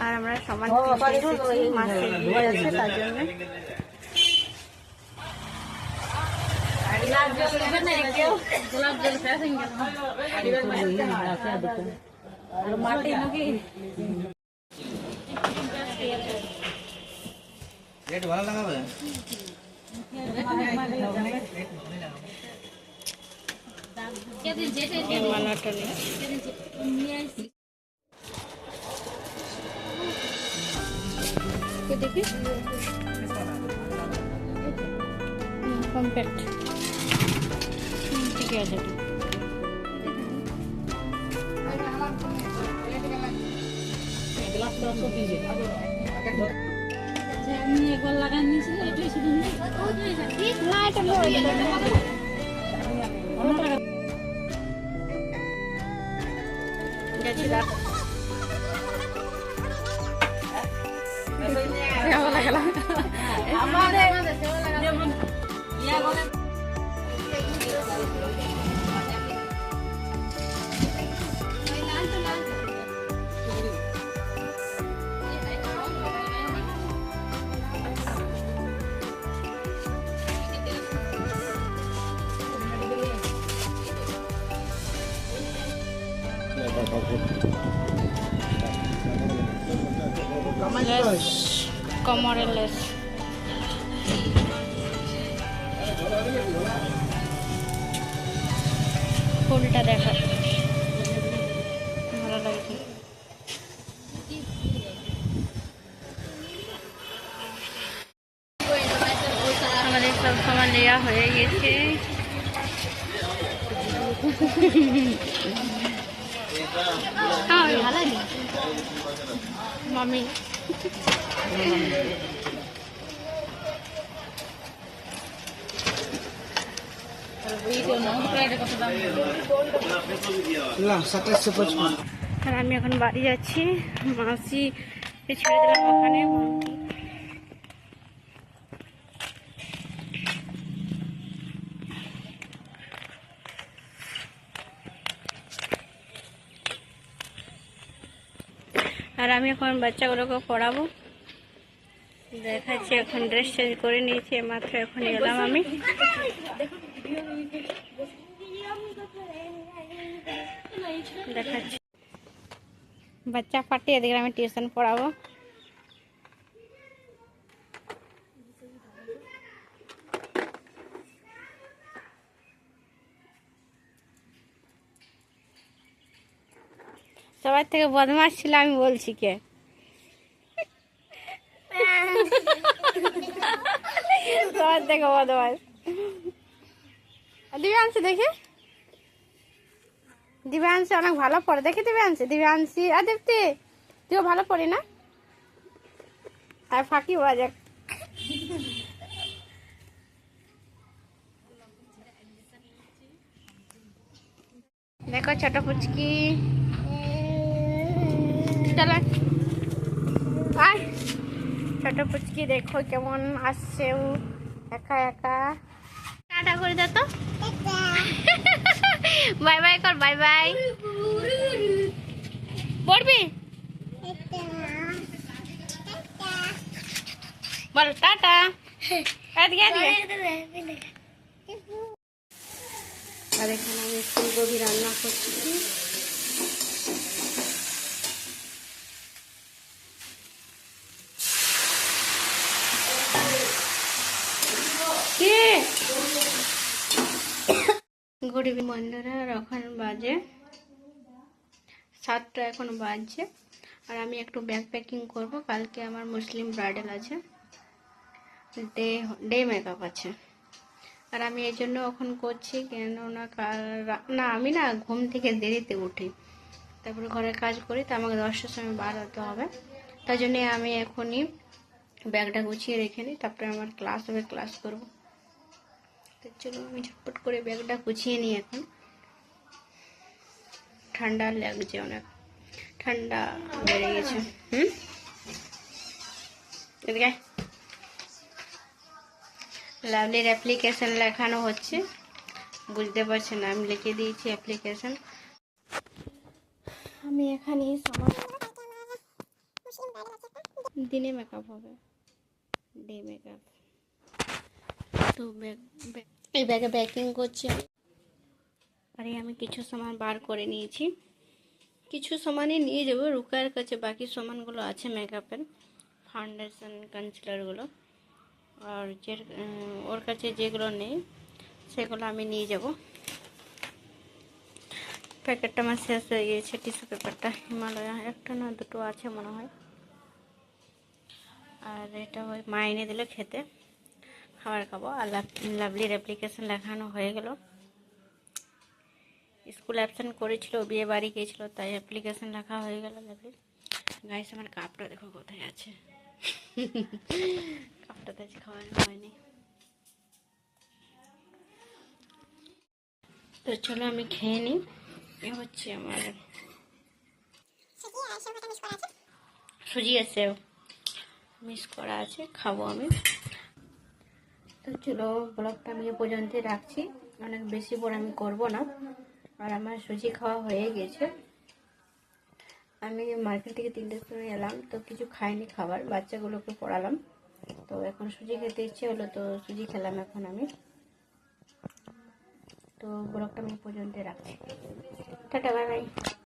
আর আমরা সমান মাছ আছে তার জন্য ভালো লাগাবে দেখি কমপ্লিট ঠিক আছে আমি একবার লাগান নিয়েছিল এটাই শুধু না এটা কোমরের লেস ফুলটা দেখা ভালো লাগছে আমাদের সব সামান নেওয়া হয়ে গেছে ভালো মামি আর আমি এখন বাড়ি যাচ্ছি মাসি ছেড়ে দিলাম ওখানে আর আমি এখন বাচ্চাগুলোকে পড়াবো দেখাচ্ছি এখন ড্রেস চেঞ্জ করে নিয়েছি মাত্র এখন এলাম আমি দেখাচ্ছি বাচ্চা পাঠিয়ে এদিকে আমি টিউশন পড়াবো সবার থেকে বদমাশ ছিল আমি বলছি কে সবার থেকে বদমাশ দিব্যাংশী দেখি দিব্যাংশী অনেক ভালো পড়ে দেখি দিব্যাংশী আর দীপ্তি তুইও ভালো পড়ি না আর ফাঁকি বাজে দেখো ছোট পুচকি চলো আয় ছোট পুচকি দেখো কেমন আসছে ও একা একা টাটা করে দে তো বাই বাই কর বাই বাই পড়বি বল টাটা আর এখানে আমি ফুলকপি রান্না করছি গুড ইভিনিং বন্ধুরা এখন বাজে 7টা এখন বাজছে আর আমি একটু ব্যাগ প্যাকিং করব কালকে আমার মুসলিম ব্রাইডাল আছে ডে মেকআপ আছে আর আমি এই জন্য এখন করছি কেননা না আমি না ঘুম থেকে দেরিতে উঠি তারপরে ঘরের কাজ করি তো আমাকে 10টার সময় বার হতে হবে তাই জন্য আমি এখনই ব্যাগটা গুছিয়ে রেখে নিই তারপরে আমার ক্লাস হবে ক্লাস করব তো চলো আমি ঝটপট করে ব্যাগটা গুছিয়ে নিই এখন ঠান্ডা লাগছে অনেক ঠান্ডা বেড়ে গেছে এদিকে লাভলির অ্যাপ্লিকেশন লেখানো হচ্ছে বুঝতে পারছেন না আমি লিখে দিয়েছি অ্যাপ্লিকেশন আমি এখানে সময় দিনে মেকআপ হবে, ডে মেকআপ। তো এই ব্যাগে প্যাকিং করছি আমি। আর এই আমি কিছু সামান বার করে নিয়েছি, কিছু সামানই নিয়ে যাবো রুকার কাছে, বাকি সামানগুলো আছে মেকআপের, ফাউন্ডেশন কনসিলারগুলো। আর যে ওর কাছে যেগুলো নেই সেগুলো আমি নিয়ে যাব। প্যাকেটটা আমার শেষ হয়ে গিয়েছে, টিস্যু পেপারটা হিমালয়া, একটা না দুটো আছে মনে হয়। আর এটা ওই মা এনে দিল খেতে, খাবার খাবো। আর লাভলির অ্যাপ্লিকেশন লেখানো হয়ে গেল। স্কুল অ্যাবসেন্ট করেছিল, বিয়ে বাড়ি গিয়েছিল, তাই অ্যাপ্লিকেশন লেখা হয়ে গেল লাভলির। গাইস আমার কাপটা দেখো কোথায় আছে, কাপটাতে আজ খাওয়ানো হয়নি। তো চলো আমি খেয়ে নিই। এ হচ্ছে আমার সুজি আছে, মিস করা আছে, খাবো আমি। তো চলো ব্লগটা আমি এ পর্যন্ত রাখছি, অনেক বেশি বড় আমি করব না। আর আমার সুজি খাওয়া হয়ে গেছে। আমি মার্কেট থেকে 3টের সময় এলাম, তো কিছু খাইনি খাবার, বাচ্চাগুলোকে পড়ালাম। তো এখন সুজি খেতে ইচ্ছে হলো, তো সুজি খেলাম এখন আমি। তো ব্লগটা আমি এ পর্যন্ত রাখছি, টাটা বাই বাই।